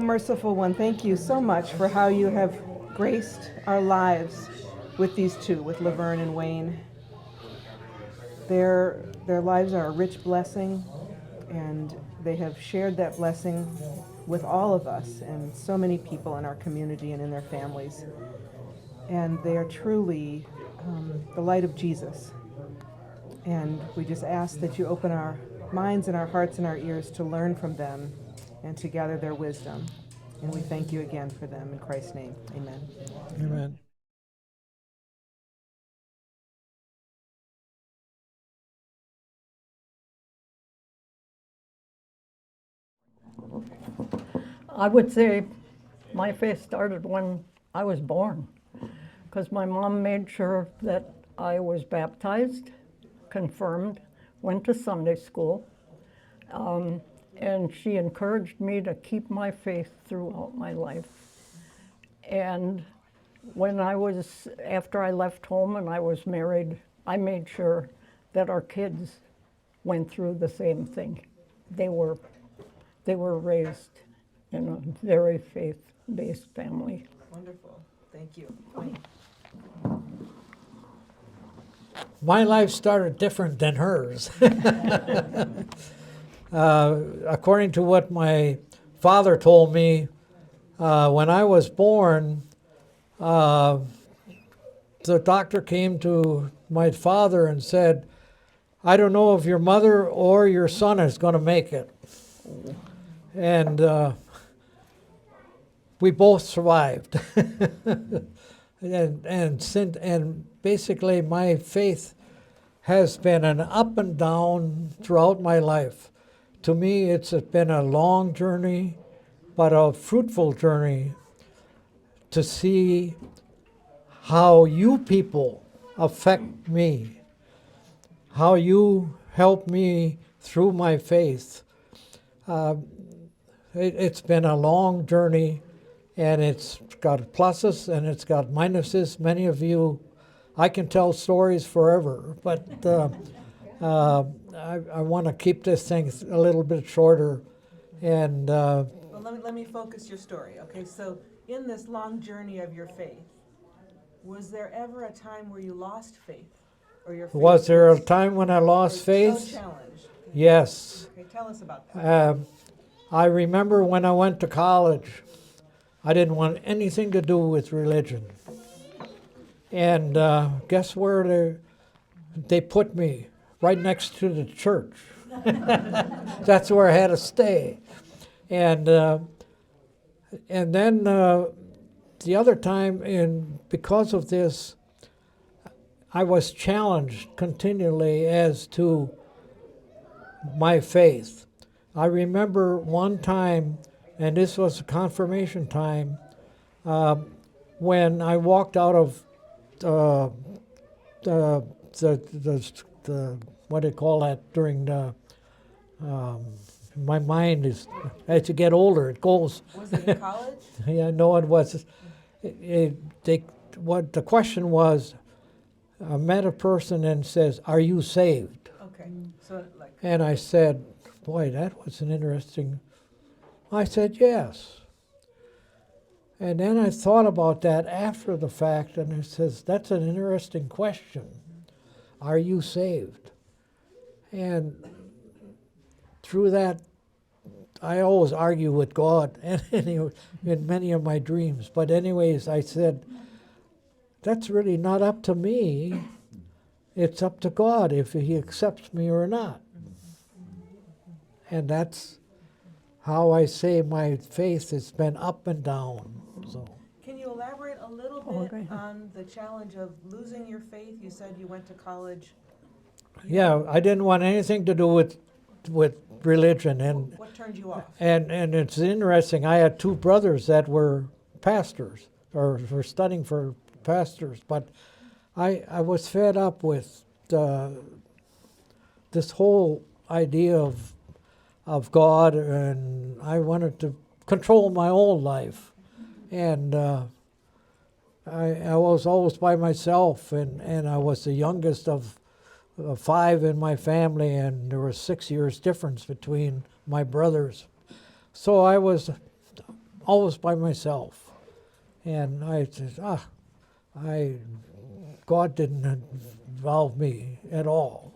merciful one, thank you so much for how you have graced our lives with these two, with Laverne and Wayne. Their lives are a rich blessing, and they have shared that blessing with all of us and so many people in our community and in their families. And they are truly the light of Jesus. And we just ask that you open our minds and our hearts and our ears to learn from them and to gather their wisdom. And we thank you again for them. In Christ's name, amen. Amen. I would say my faith started when I was born, because my mom made sure that I was baptized, confirmed, went to Sunday school, and she encouraged me to keep my faith throughout my life. And after I left home and I was married, I made sure that our kids went through the same thing. They were raised in a very faith-based family. Wonderful. Thank you. My life started different than hers. According to what my father told me, when I was born, the doctor came to my father and said, "I don't know if your mother or your son is going to make it." And we both survived. and basically my faith has been an up and down throughout my life. To me, it's been a long journey, but a fruitful journey to see how you people affect me, how you help me through my faith. It's been a long journey, and it's got pluses and it's got minuses. Many of you, I can tell stories forever, but I want to keep this thing a little bit shorter. And Well, let me focus your story. Okay, so in this long journey of your faith, was there ever a time where you lost faith? Or your faith was there a time when I lost so faith? challenged? Yes. Okay, tell us about that. I remember when I went to college, I didn't want anything to do with religion. And guess where they put me? Right next to the church. That's where I had to stay. And then the other time, because of this, I was challenged continually as to my faith. I remember one time, and this was a confirmation time, when I walked out of the what do you call that, during the, my mind is, as you get older, it goes. Was it in college? Yeah, no, it was. What the question was, I met a person and says, "Are you saved?" Okay, so like. And I said, "Boy, that was an interesting." I said, "Yes." And then I thought about that after the fact, and I says, "That's an interesting question. Are you saved?" And through that, I always argue with God in many of my dreams. But anyways, I said, that's really not up to me. It's up to God if He accepts me or not. And that's how I say my faith has been up and down. So. Can you elaborate a little bit on the challenge of losing your faith? You said you went to college. Yeah, I didn't want anything to do with religion, and what turned you off? And it's interesting. I had two brothers that were pastors or were studying for pastors, but I was fed up with this whole idea of God, and I wanted to control my own life, and I was always by myself, and I was the youngest of 5 in my family, and there was 6 years difference between my brothers. So I was always by myself. And I said, God didn't involve me at all.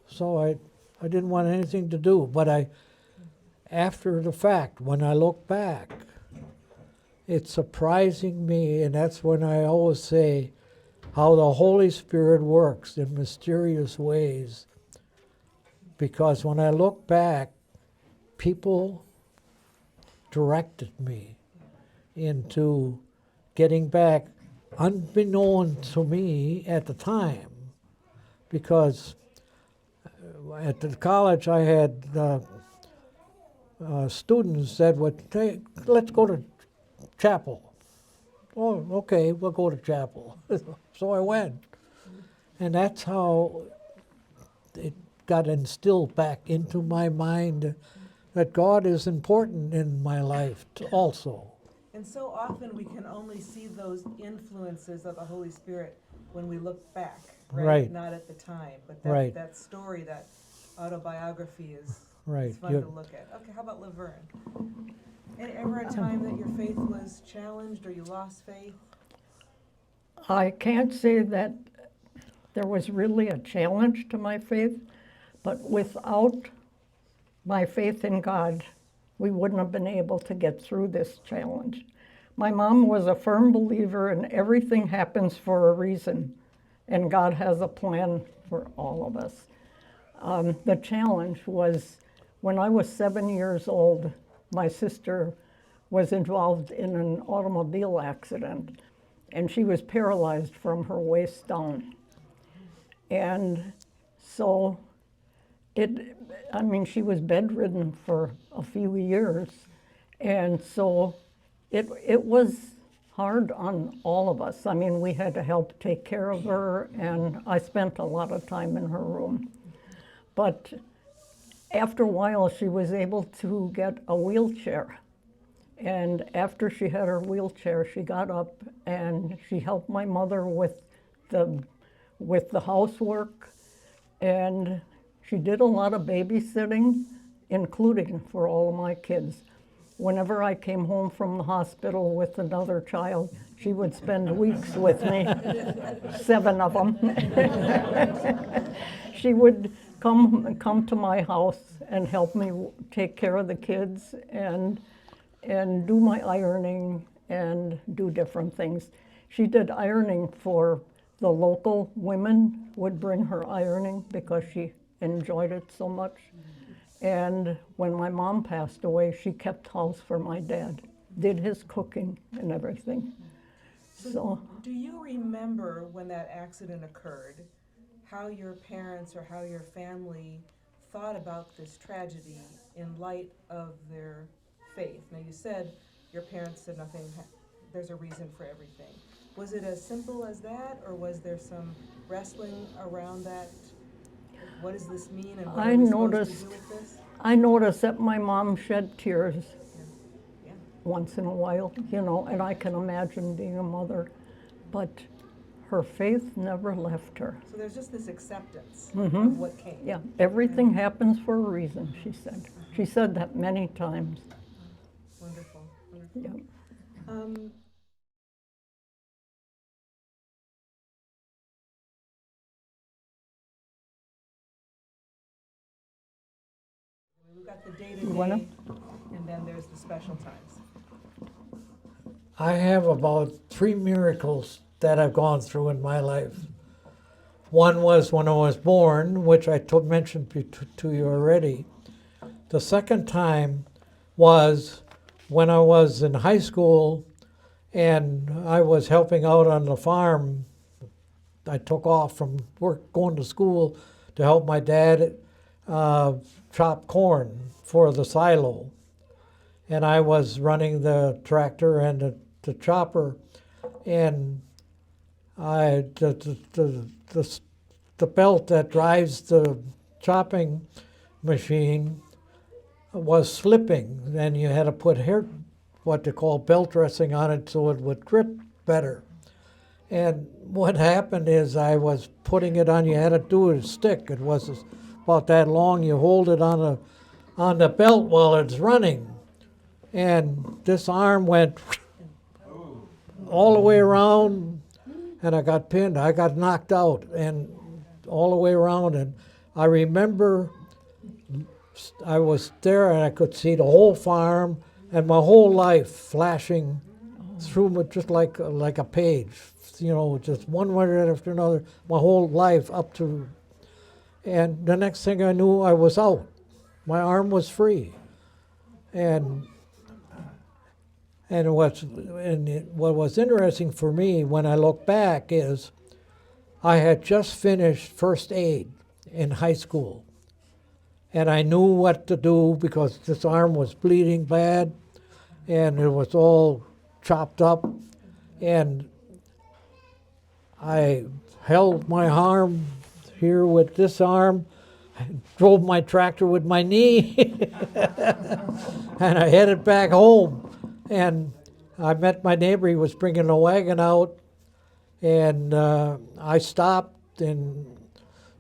So I didn't want anything to do. But after the fact, when I look back, it's surprising me, and that's when I always say how the Holy Spirit works in mysterious ways. Because when I look back, people directed me into getting back, unbeknown to me at the time, because at the college I had students that would say, let's go to chapel. Oh, okay, we'll go to chapel. So I went. And that's how it got instilled back into my mind that God is important in my life also. And so often we can only see those influences of the Holy Spirit when we look back, right? Right. Not at the time. But Right. that story, that autobiography is Right. fun to look at. Okay, how about Laverne? Ever a time that your faith was challenged or you lost faith? I can't say that there was really a challenge to my faith, but without my faith in God, we wouldn't have been able to get through this challenge. My mom was a firm believer in everything happens for a reason, and God has a plan for all of us. The challenge was when I was 7 years old, my sister was involved in an automobile accident, and she was paralyzed from her waist down. And so she was bedridden for a few years, and so it was hard on all of us. I mean, we had to help take care of her, and I spent a lot of time in her room. But after a while, she was able to get a wheelchair. And after she had her wheelchair, she got up and she helped my mother with the housework, and she did a lot of babysitting, including for all of my kids. Whenever I came home from the hospital with another child, she would spend weeks with me, 7 of them. She would come to my house and help me take care of the kids and do my ironing and do different things. She did ironing for the local women, would bring her ironing because she enjoyed it so much. And when my mom passed away, she kept house for my dad, did his cooking and everything. So do you remember when that accident occurred, how your parents or how your family thought about this tragedy in light of their faith? Now, you said your parents said nothing, there's a reason for everything. Was it as simple as that, or was there some wrestling around that? What does this mean, and what are we supposed to do with this? I noticed that my mom shed tears Yeah. once in a while, and I can imagine being a mother, but her faith never left her. So there's just this acceptance of what came. Yeah, everything happens for a reason, she said. She said that many times. Wonderful. Yeah. We've got the day-to-day, You wanna? and then there's the special times. I have about 3 miracles that I've gone through in my life. One was when I was born, which I mentioned to you already. The second time was when I was in high school and I was helping out on the farm. I took off from work, going to school to help my dad chop corn for the silo. And I was running the tractor and the chopper, and the belt that drives the chopping machine was slipping, and you had to put what they call belt dressing on it so it would grip better. And what happened is I was putting it on, you had to do it with a stick. It was about that long, you hold it on the belt while it's running. and this arm went all the way around, and I got pinned. I got knocked out, and all the way around. And I remember I was there, and I could see the whole farm and my whole life flashing through me just like a page. You know, just one right after another. My whole life up to, and the next thing I knew, I was out. My arm was free, and what was interesting for me when I look back is I had just finished first aid in high school, and I knew what to do because this arm was bleeding bad, and it was all chopped up, and I held my arm here with this arm, drove my tractor with my knee, and I headed back home. And I met my neighbor. He was bringing a wagon out, and I stopped, and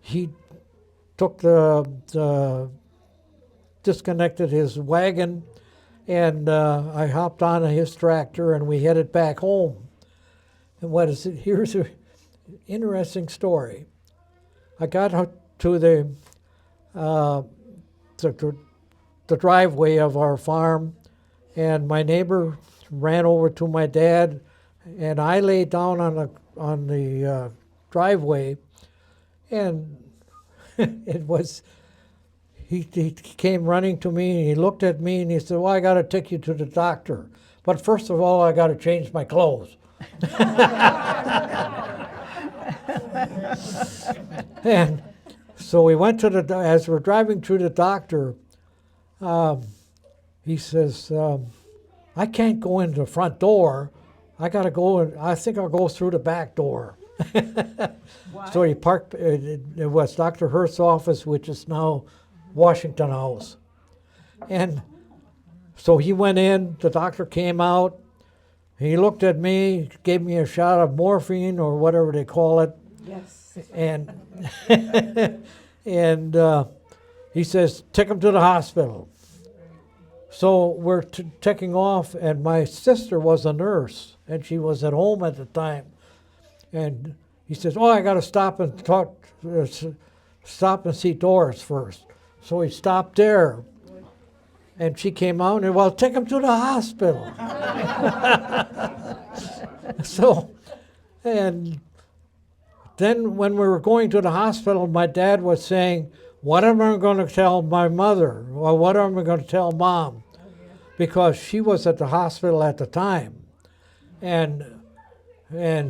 he took disconnected his wagon, and I hopped on his tractor, and we headed back home. And here's an interesting story. I got to the driveway of our farm, and my neighbor ran over to my dad, and I lay down on the driveway, and he came running to me, and he looked at me, and he said, "Well, I got to take you to the doctor, but first of all, I got to change my clothes." And so we went to as we're driving through the doctor, he says, "I can't go in the front door. I got to go, I think I'll go through the back door." So he parked, it was Dr. Hurst's office, which is now Washington House. And so he went in, the doctor came out, he looked at me, gave me a shot of morphine or whatever they call it. Yes. And and he says, "Take him to the hospital." So we're taking off, and my sister was a nurse, and she was at home at the time. And he says, "Oh, I got to stop and see Doris first." So he stopped there, and she came out, and, "Well, take him to the hospital." So, and then when we were going to the hospital, my dad was saying, "What am I going to tell my mother? Or what am I going to tell Mom?" Because she was at the hospital at the time. And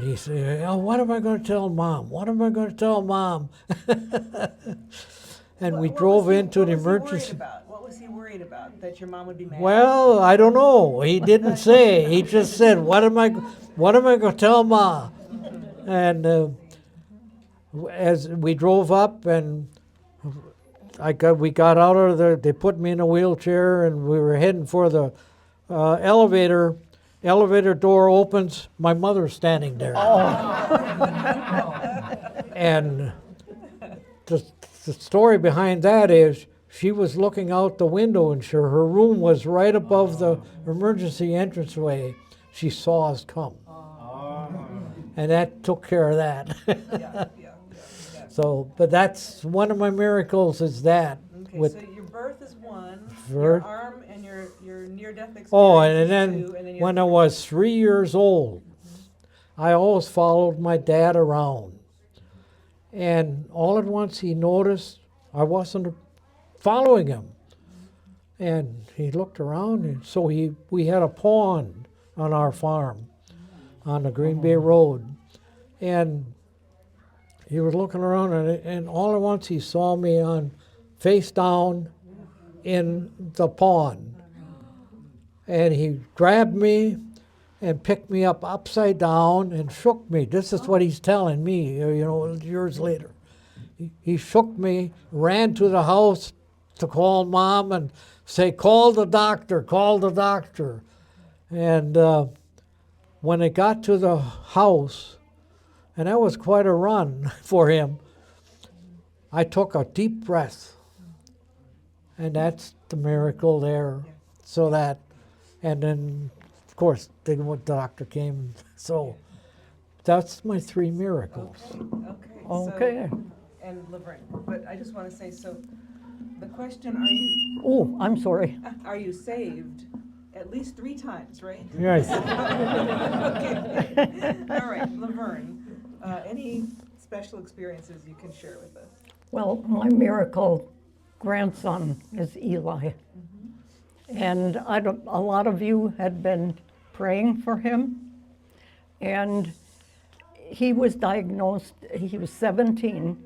he said, "Oh, what am I going to tell Mom? What am I going to tell Mom?" And we drove into the emergency. What was he worried about? That your mom would be mad? Well, I don't know. He didn't say. He just said, "What am I going to tell Ma?" And as we drove up, and we got out of there, they put me in a wheelchair, and we were heading for the elevator. Elevator door opens, my mother's standing there. And the story behind that is she was looking out the window, and her room was right above the emergency entranceway. She saw us come. And that took care of that. So, but that's one of my miracles is that. Okay, so your birth is one, Birth. your arm and your near-death experience Oh, is and then two, and then when I was 3 years old, I always followed my dad around. And all at once he noticed I wasn't following him. And he looked around, and so we had a pond on our farm on the Green Bay Road. And he was looking around, and all at once he saw me on face down in the pond. And he grabbed me and picked me up upside down and shook me. This is what he's telling me, years later. He shook me, ran to the house to call Mom and say, "Call the doctor, call the doctor." And when it got to the house, and that was quite a run for him, I took a deep breath. And that's the miracle there. So that And then, of course, the doctor came. So that's my 3 miracles. Okay. Okay. And Laverne, but I just want to say, so the question, are you Oh, I'm sorry. saved at least 3 times, right? Yes. Okay. All right, Laverne, any special experiences you can share with us? Well, my miracle grandson is Eli. And a lot of you had been praying for him. And he was diagnosed, he was 17,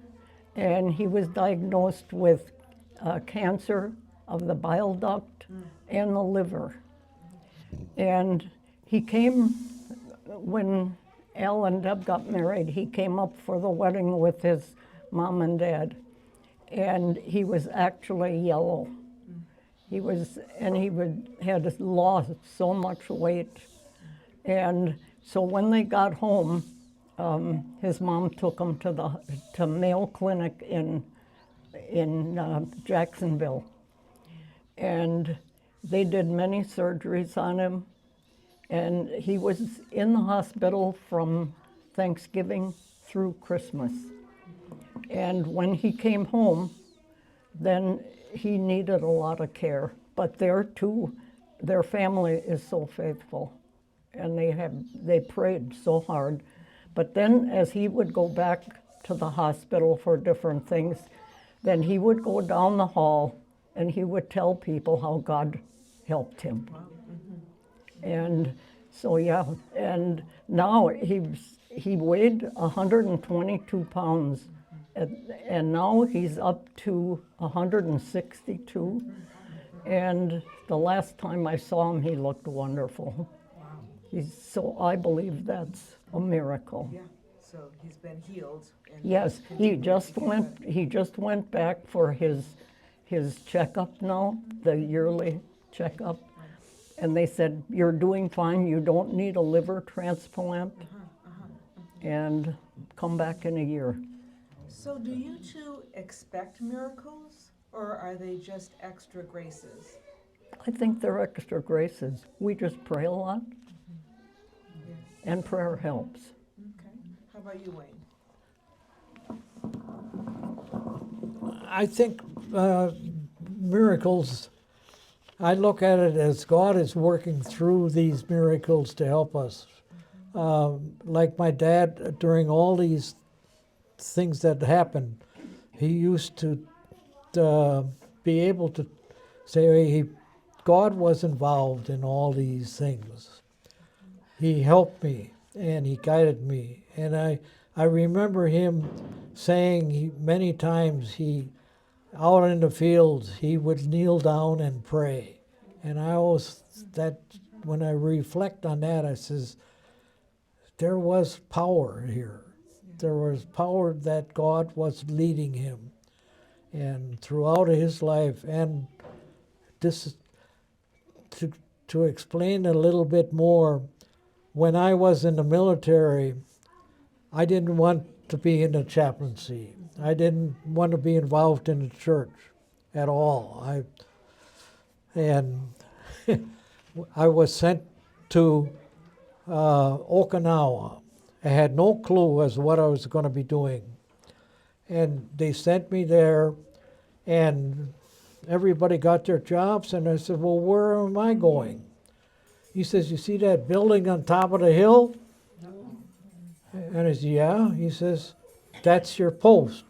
and he was diagnosed with cancer of the bile duct and the liver. And he came, when Al and Deb got married, he came up for the wedding with his mom and dad. And he was actually yellow. He had lost so much weight. And so when they got home, his mom took him to Mayo Clinic in Jacksonville. And they did many surgeries on him. And he was in the hospital from Thanksgiving through Christmas. And when he came home, then he needed a lot of care. But their family is so faithful, and they prayed so hard. But then as he would go back to the hospital for different things, then he would go down the hall and he would tell people how God helped him. And so, yeah, and now he weighed 122 pounds, and now he's up to 162. And the last time I saw him, he looked wonderful. So I believe that's a miracle. Yeah, so he's been healed. And Yes, he just went back for his checkup now, the yearly checkup. And they said, you're doing fine, you don't need a liver transplant, and come back in a year. So do you two expect miracles, or are they just extra graces? I think they're extra graces. We just pray a lot, Yes. and prayer helps. Okay. How about you, Wayne? I think miracles, I look at it as God is working through these miracles to help us. Like my dad, during all these things that happened, he used to be able to say God was involved in all these things. He helped me and he guided me. And I remember him saying many times out in the fields, he would kneel down and pray. And I always, when I reflect on that, I says, there was power here. There was power that God was leading him. And throughout his life, and this, to explain a little bit more, when I was in the military, I didn't want to be in the chaplaincy. I didn't want to be involved in the church at all. I was sent to Okinawa. I had no clue as to what I was going to be doing. And they sent me there, and everybody got their jobs, and I said, well, where am I going? He says, you see that building on top of the hill? And I said, yeah. He says, that's your post.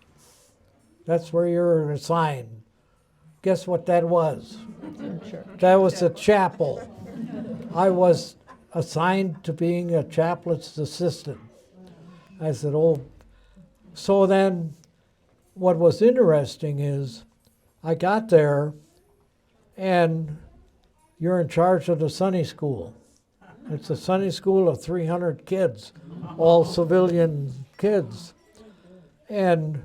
That's where you're assigned. Guess what that was? That was a chapel. I was assigned to being a chaplain's assistant. I said, oh. So then what was interesting is I got there, and you're in charge of the Sunday school. It's a Sunday school of 300 kids, all civilian kids. And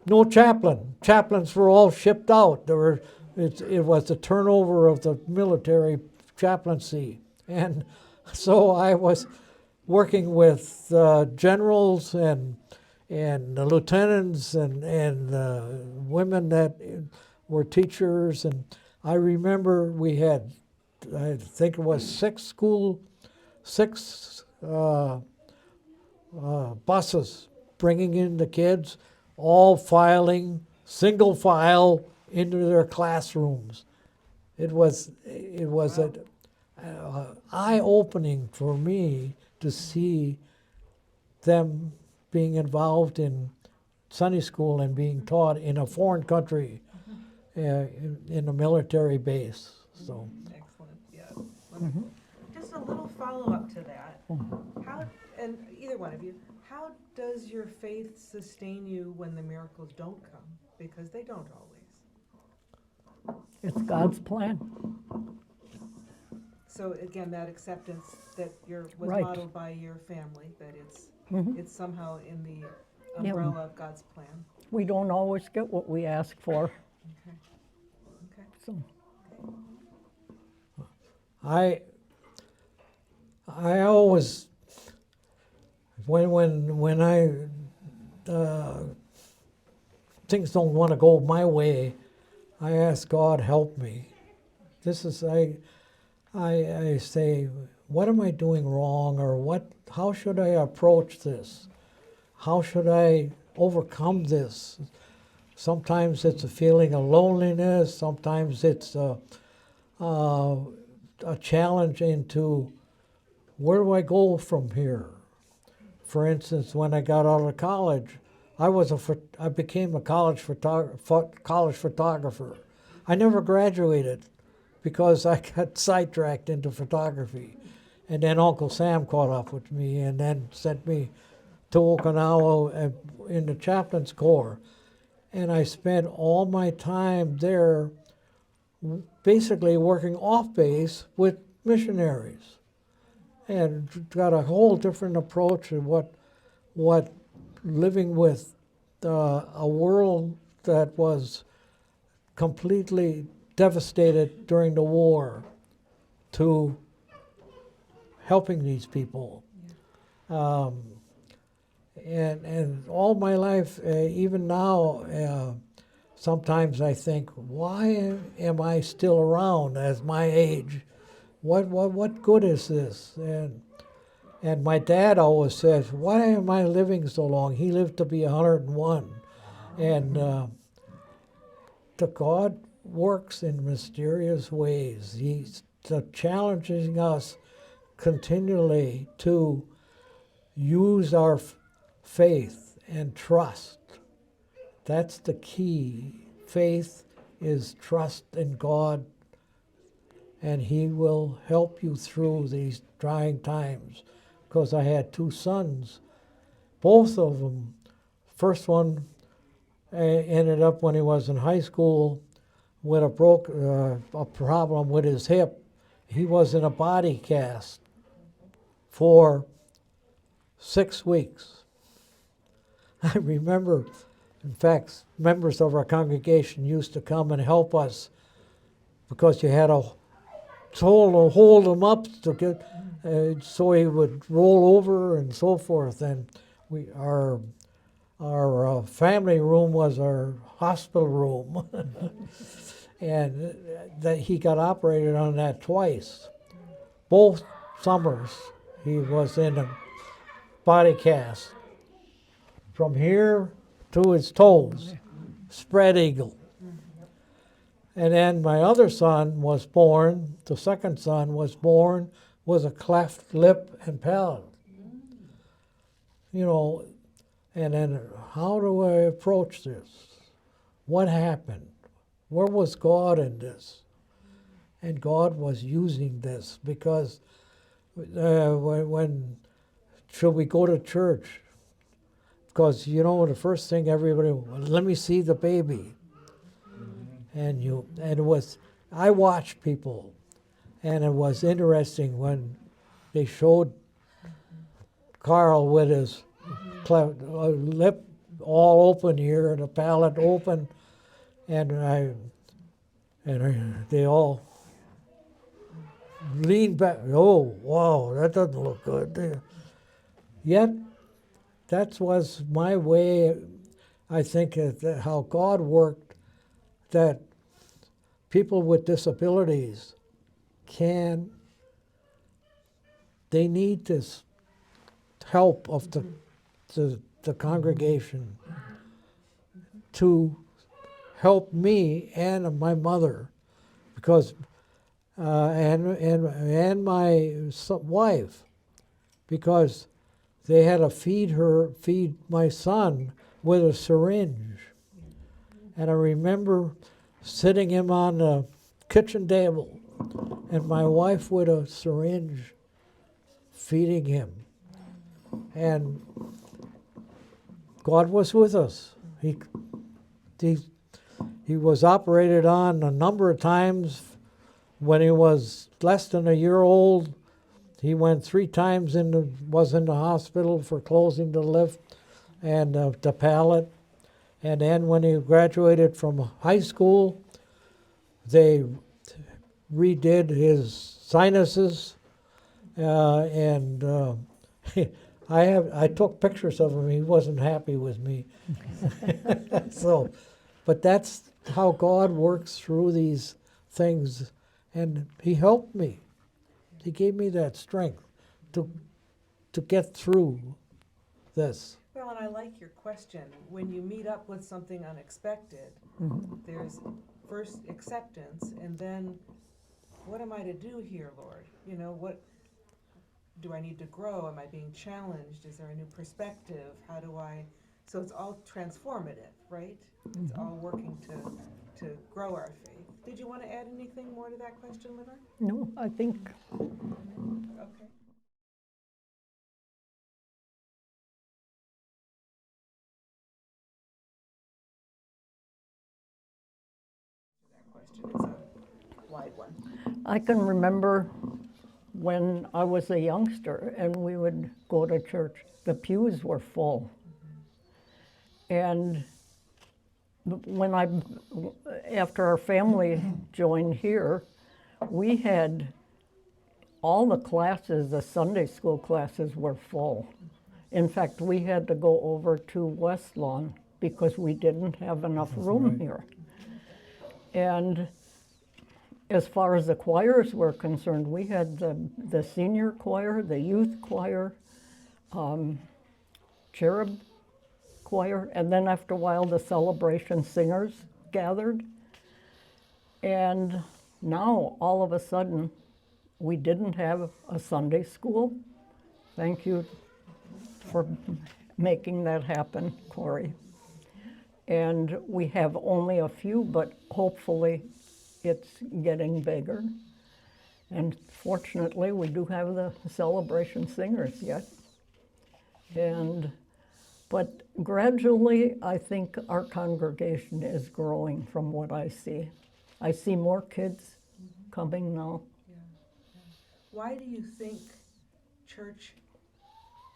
no chaplain. Chaplains were all shipped out. It was the turnover of the military chaplaincy. And so I was working with generals and lieutenants and women that were teachers. And I remember we had I think it was six buses bringing in the kids, all filing, single file into their classrooms. It was an eye-opening for me to see them being involved in Sunday school and being taught in a foreign country, in a military base. So. Excellent, yeah. Wonderful. Just a little follow-up to that. How, and either one of you, how does your faith sustain you when the miracles don't come? Because they don't always. It's God's plan. So again, that acceptance that was Right. modeled by your family, that Mhm. it's somehow in the Yeah. umbrella of God's plan. We don't always get what we ask for. Okay. Okay. So, I always, when I things don't want to go my way, I ask God, help me. This is I say, what am I doing wrong, or how should I approach this? How should I overcome this? Sometimes it's a feeling of loneliness. Sometimes it's a challenge into where do I go from here? For instance, when I got out of college, I became a college photographer. I never graduated because I got sidetracked into photography. And then Uncle Sam caught up with me and then sent me to Okinawa in the chaplain's corps. And I spent all my time there basically working off base with missionaries, and got a whole different approach to what living with a world that was completely devastated during the war to helping these people. And all my life, even now, sometimes I think, why am I still around at my age? What good is this? And my dad always says, why am I living so long? He lived to be 101. And the God works in mysterious ways. He's challenging us continually to use our faith and trust. That's the key. Faith is trust in God, and He will help you through these trying times. Because I had two sons, both of them. First one ended up when he was in high school with a problem with his hip. He was in a body cast for 6 weeks. I remember, in fact, members of our congregation used to come and help us because you had to hold him up to get, so he would roll over and so forth. And our family room was our hospital room, and that he got operated on that twice. Both summers he was in a body cast from here to his toes, spread eagle. And then my other son was born, the second son was born with a cleft lip and palate. You know, and then how do I approach this? What happened? Where was God in this? And God was using this because when should we go to church? Because, you know, the first thing everybody, let me see the baby. And it was, I watched people, and it was interesting when they showed Carl with his lip all open here, the palate open, and they all leaned back. Oh, wow, that doesn't look good. Yet, that was my way, I think, how God worked, that people with disabilities they need this help of the congregation to help me and my mother, because and my wife, because they had to feed my son with a syringe. And I remember sitting him on the kitchen table, and my wife with a syringe feeding him. And God was with us. He was operated on a number of times. When he was less than a year old, he went 3 times was in the hospital for closing the lift and the palate. And then when he graduated from high school, they redid his sinuses, and I took pictures of him. He wasn't happy with me. But that's how God works through these things, and He helped me. He gave me that strength to get through this. Well, and I like your question. When you meet up with something unexpected, there's first acceptance, and then what am I to do here, Lord? You know, what do I need to grow? Am I being challenged? Is there a new perspective? How do I? So it's all transformative, right? It's all working to grow our faith. Did you want to add anything more to that question, Laverne? No, I think Okay. That question is a wide one. I can remember when I was a youngster and we would go to church, the pews were full. And after our family joined here, we had all the classes, the Sunday school classes were full. In fact, we had to go over to West Lawn because we didn't have enough room here. And as far as the choirs were concerned, we had the senior choir, the youth choir, cherub choir, and then after a while the celebration singers gathered. And now, all of a sudden, we didn't have a Sunday school. Thank you for making that happen, Corey. And we have only a few, but hopefully it's getting bigger. And fortunately, we do have the celebration singers yet. But gradually, I think our congregation is growing from what I see. I see more kids coming now. Yeah. Why do you think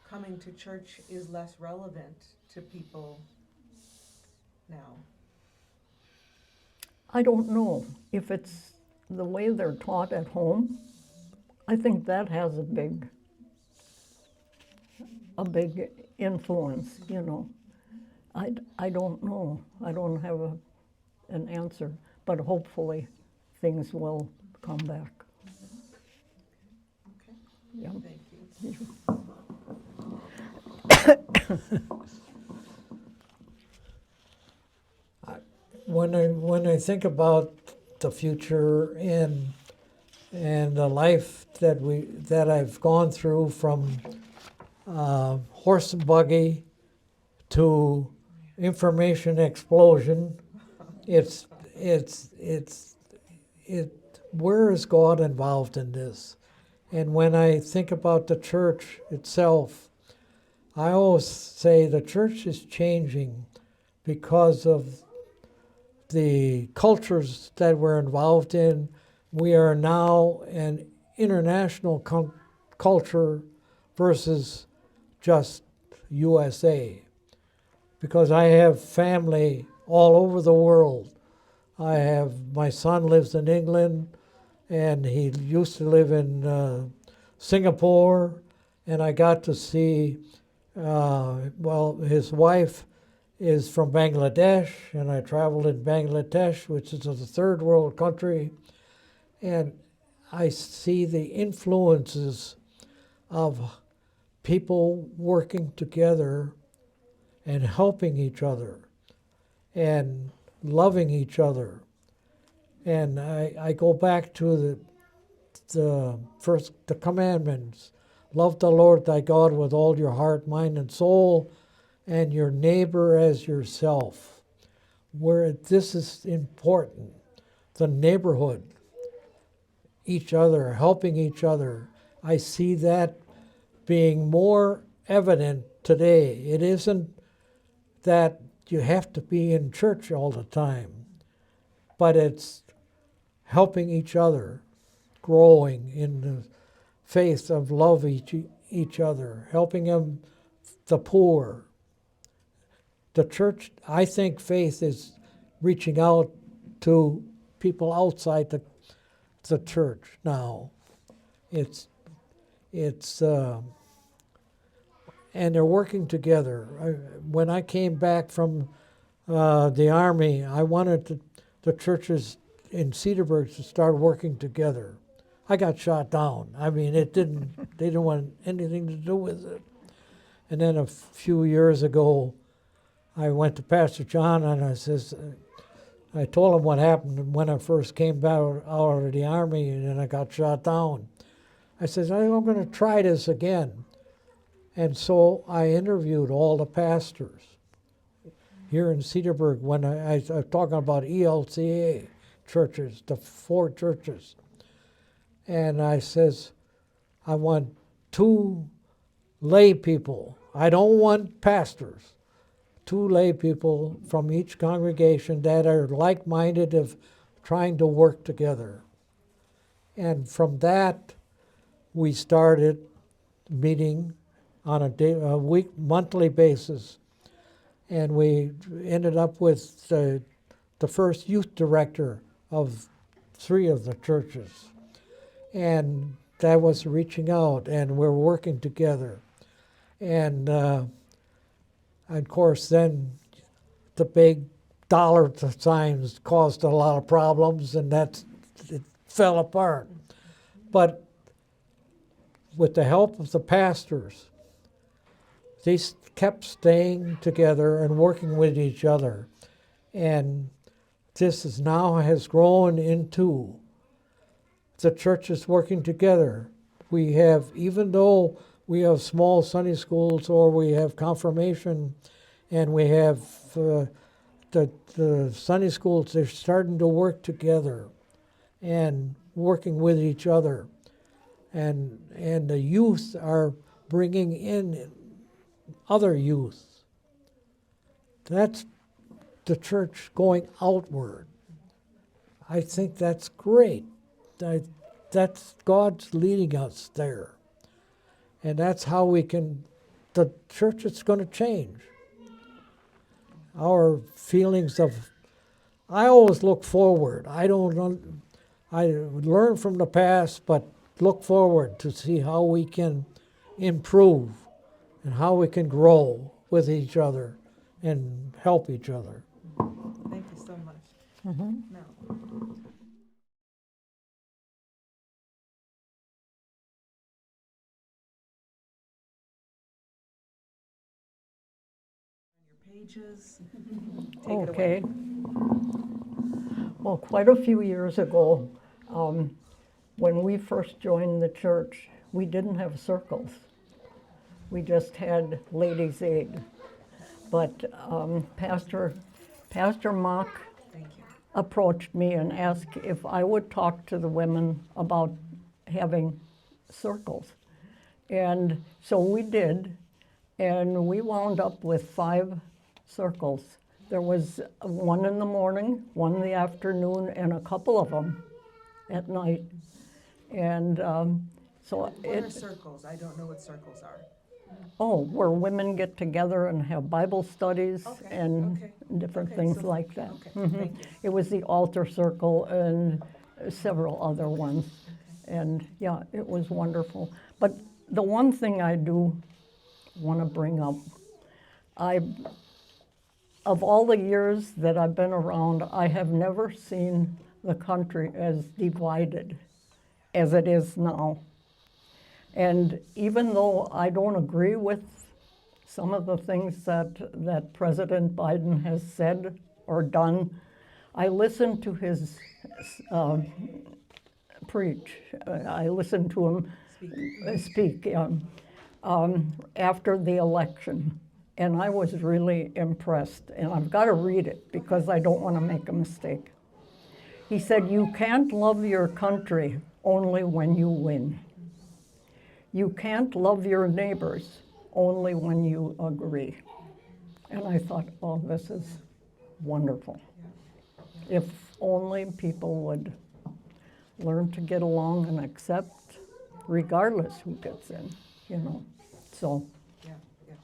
coming to church is less relevant to people now? I don't know if it's the way they're taught at home. I think that has a big influence, you know. I don't know. I don't have an answer, but hopefully things will come back. Okay. Yeah. Thank you. When I think about the future and the life that I've gone through, from horse and buggy to information explosion, where is God involved in this? And when I think about the church itself, I always say the church is changing because of the cultures that we're involved in. We are now an international culture versus just USA. Because I have family all over the world. My son lives in England, and he used to live in Singapore, and I got to see, his wife is from Bangladesh, and I traveled in Bangladesh, which is a third world country, and I see the influences of people working together and helping each other and loving each other. And I go back to the commandments. Love the Lord thy God with all your heart, mind, and soul, and your neighbor as yourself. Where this is important, the neighborhood, each other, helping each other. I see that being more evident today. It isn't that you have to be in church all the time, but it's helping each other, growing in the faith of love each other, helping them, the poor. The church, I think faith is reaching out to people outside the church now. It's and they're working together. When I came back from the Army, I wanted the churches in Cedarburg to start working together. I got shot down. I mean, they didn't want anything to do with it. And then a few years ago, I went to Pastor John and I told him what happened when I first came back out of the Army and then I got shot down. I said, I'm going to try this again. And so I interviewed all the pastors here in Cedarburg when I was talking about ELCA churches, the 4 churches. And I says, I want 2 lay people. I don't want pastors. 2 lay people from each congregation that are like-minded of trying to work together. And from that, we started meeting on a monthly basis. And we ended up with the first youth director of 3 of the churches. And that was reaching out, and we're working together. And of course, then the big dollar signs caused a lot of problems, and it fell apart. But with the help of the pastors, they kept staying together and working with each other. And this has grown into the churches working together. We have, even though we have small Sunday schools or we have confirmation and we have the Sunday schools, they're starting to work together and working with each other. And the youth are bringing in other youth. That's the church going outward. I think that's great. That's God's leading us there. And that's how the church is going to change. Our feelings I always look forward. I learn from the past, but look forward to see how we can improve and how we can grow with each other and help each other. Thank you so much. Mm-hmm. Now, pages. Take it away. Okay. Well, quite a few years ago, when we first joined the church, we didn't have circles. We just had Ladies' Aid. But Pastor Mock approached me and asked if I would talk to the women about having circles. And so we did, and we wound up with 5 circles. There was one in the morning, one in the afternoon, and a couple of them at night. And so What are circles? I don't know what circles are. where women get together and have Bible studies and different things so- like that. Okay, Mhm. thank you. It was the altar circle and several other ones. And yeah, it was wonderful. But the one thing I do want to bring up, of all the years that I've been around, I have never seen the country as divided as it is now. And even though I don't agree with some of the things that President Biden has said or done, I listen to his preach. I listen to him speak after the election. And I was really impressed. And I've got to read it because I don't want to make a mistake. He said, "You can't love your country only when you win. You can't love your neighbors only when you agree." And I thought, oh, this is wonderful. If only people would learn to get along and accept, regardless who gets in, you know. So, Yeah, yeah.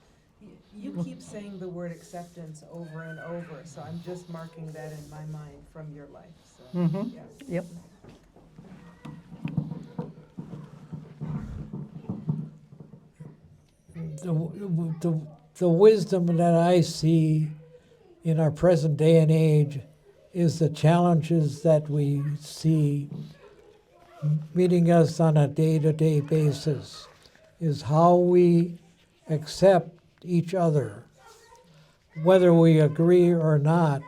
You keep saying the word acceptance over and over, so I'm just marking that in my mind from your life. So, yeah. yep. The wisdom that I see in our present day and age is the challenges that we see meeting us on a day-to-day basis, is how we accept each other, whether we agree or not,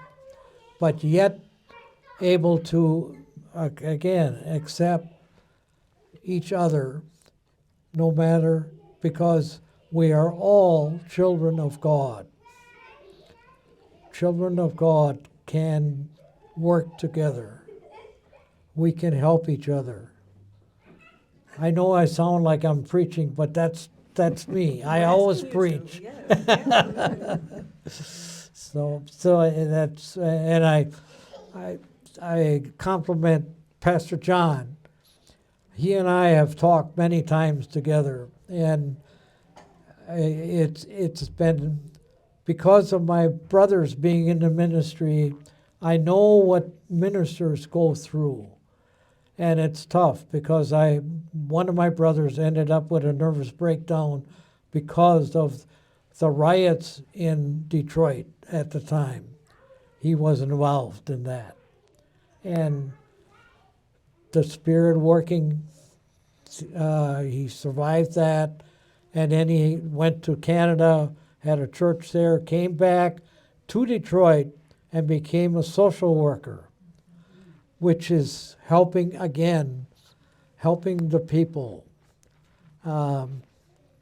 but yet able to, again, accept each other no matter, because we are all children of God. Children of God can work together. We can help each other. I know I sound like I'm preaching, but that's me. I always preach. Yes, yes. So that's, and I compliment Pastor John. He and I have talked many times together, and it's been because of my brothers being in the ministry. I know what ministers go through, and it's tough because one of my brothers ended up with a nervous breakdown because of the riots in Detroit at the time. He was involved in that, and the Spirit working. He survived that, and then he went to Canada, had a church there, came back to Detroit, and became a social worker, which is helping the people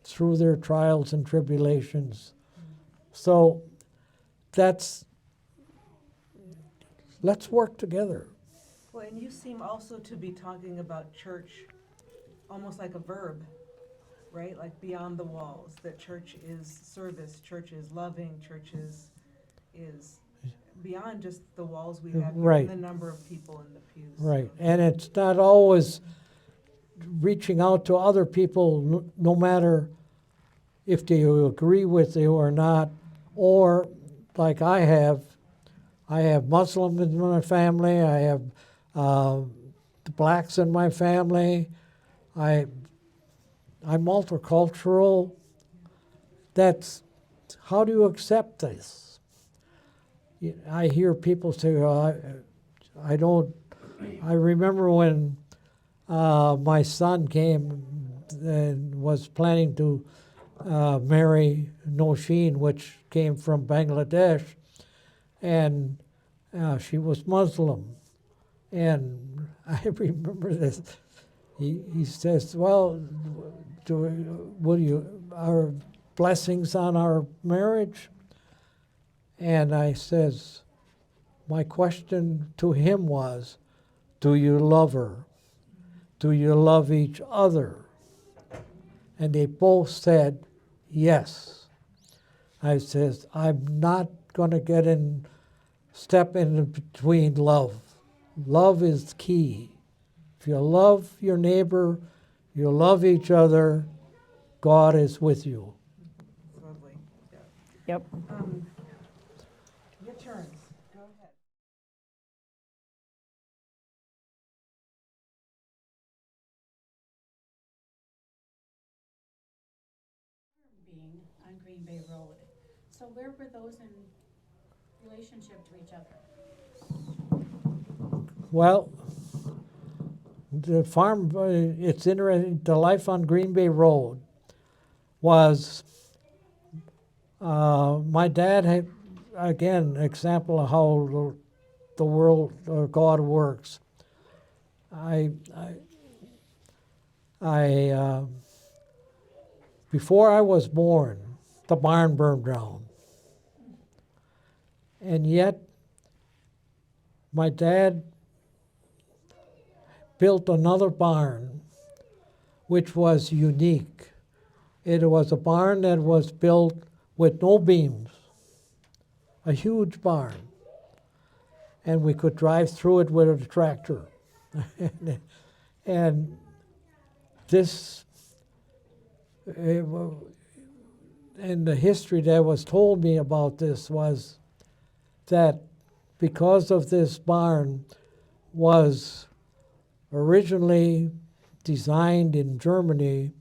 through their trials and tribulations. So let's work together. Well, and you seem also to be talking about church almost like a verb, right? Like beyond the walls, that church is service, church is loving, church is beyond just the walls we have here Right. and the number of people in the pews. Right, and it's not always reaching out to other people, no matter if they agree with you or not, or like I have Muslims in my family, I have the blacks in my family, I'm multicultural. That's, how do you accept this? I hear people say, I don't. I remember when my son came and was planning to marry Nosheen, which came from Bangladesh, and she was Muslim. And I remember this. He says, "Well, will you, our blessings on our marriage?" And I says, my question to him was, do you love her? Do you love each other? And they both said, yes. I says, I'm not going to step in between love. Love is key. If you love your neighbor, you love each other, God is with you. Lovely. Yeah. Yep. Your turns. Go ahead. Being on Green Bay Road. So where were those in relationship to each other? Well, the farm, it's interesting, the life on Green Bay Road was, my dad had, again, example of how the world, God works. Before I was born, the barn burned down. And yet, my dad built another barn, which was unique. It was a barn that was built with no beams, a huge barn. And we could drive through it with a tractor. And this, and the history that was told me about this was that because of this barn was originally designed in Germany,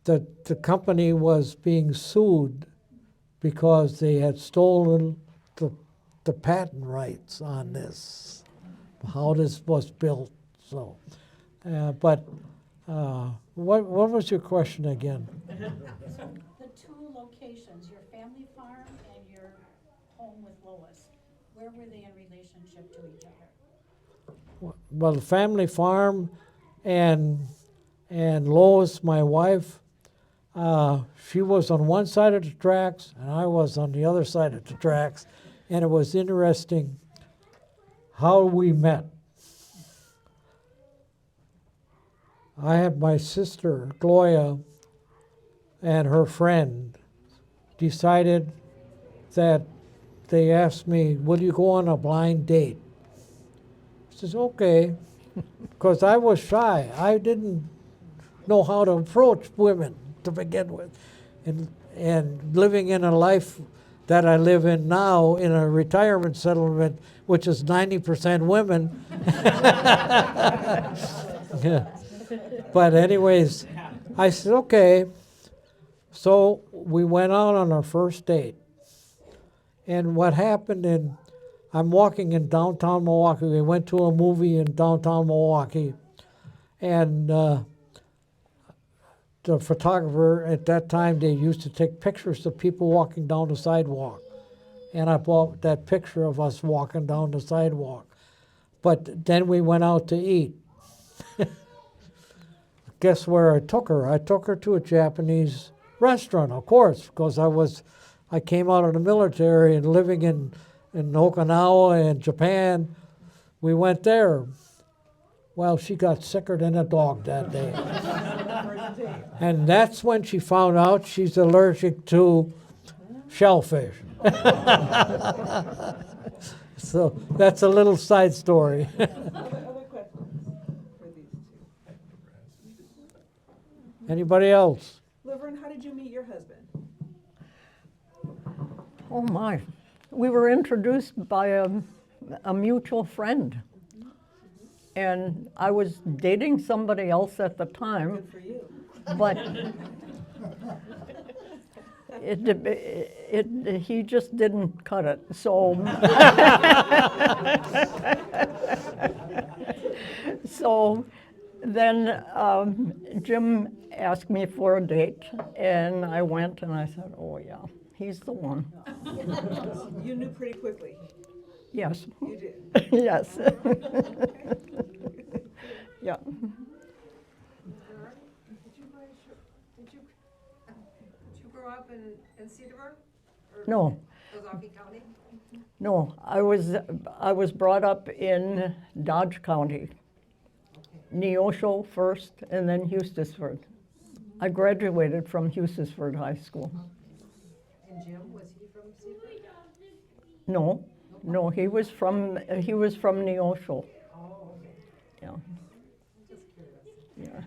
that the company was being sued because they had stolen the patent rights on this, how this was built. So, what was your question again? So the two locations, your family farm and your home with Lois, where were they in relationship to each other? Well, the family farm and Lois, my wife, she was on one side of the tracks and I was on the other side of the tracks. And it was interesting how we met. I had my sister, Gloria, and her friend decided that they asked me, will you go on a blind date? I says, okay, because I was shy. I didn't know how to approach women to begin with. And living in a life that I live in now in a retirement settlement, which is 90% women. Yeah. But anyways, I said, okay. So we went out on our first date. And what happened I'm walking in downtown Milwaukee. We went to a movie in downtown Milwaukee. And the photographer at that time, they used to take pictures of people walking down the sidewalk. And I bought that picture of us walking down the sidewalk. But then we went out to eat. Guess where I took her? I took her to a Japanese restaurant, of course, because I came out of the military and living in Okinawa and Japan. We went there. Well, she got sicker than a dog that day. And that's when she found out she's allergic to shellfish. So that's a little side story. Other questions for these two? Anybody else? Laverne, how did you meet your husband? Oh my. We were introduced by a mutual friend. And I was dating somebody else at the time, Good for you. but he just didn't cut it. So, so then Jim asked me for a date, and I went, and I said, "Oh yeah, he's the one." You knew pretty quickly. Yes. You did. Yes. Yeah. Did you grow up in Cedarburg? Or No. Ozaukee County? No, I was brought up in Dodge County, Neosho first, and then Eustisford. I graduated from Eustisford High School. And Jim, was he from Cedarburg? No, he was from Neosho. Oh, okay. Yeah, Just curious. yeah.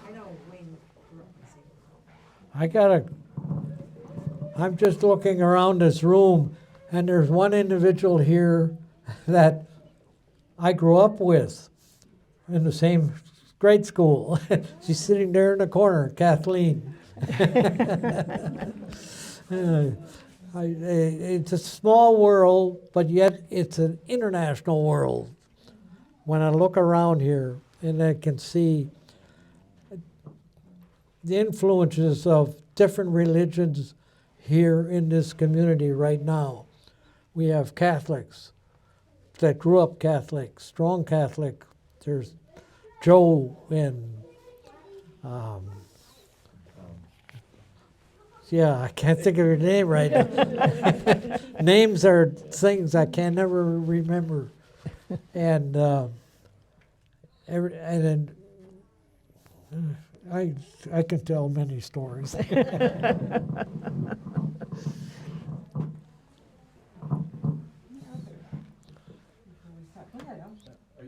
I know Wayne grew up in Cedarburg. I'm just looking around this room, and there's one individual here that I grew up with in the same grade school. She's sitting there in the corner, Kathleen. It's a small world, but yet it's an international world. when I look around here and I can see the influences of different religions here in this community right now. We have Catholics that grew up Catholic, strong Catholic. There's Joe and yeah, I can't think of her name right now. Names are things I can never remember. And then I can tell many stories. Are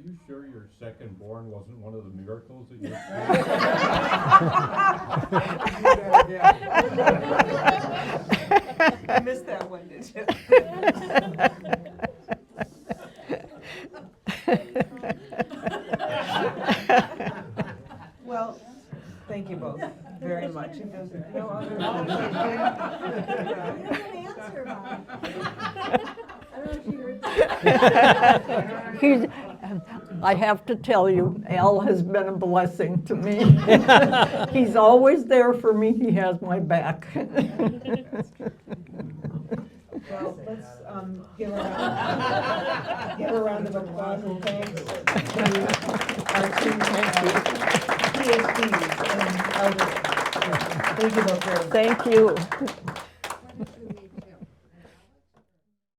you sure your second born wasn't one of the miracles that you I missed that one, did you? Well, thank you both very much. If there's no other answer, Mom. He's, I have to tell you, Al has been a blessing to me. He's always there for me. He has my back. Well, let's give a round of applause and thanks to our two PhDs and elders. Thank you both very much. Thank you.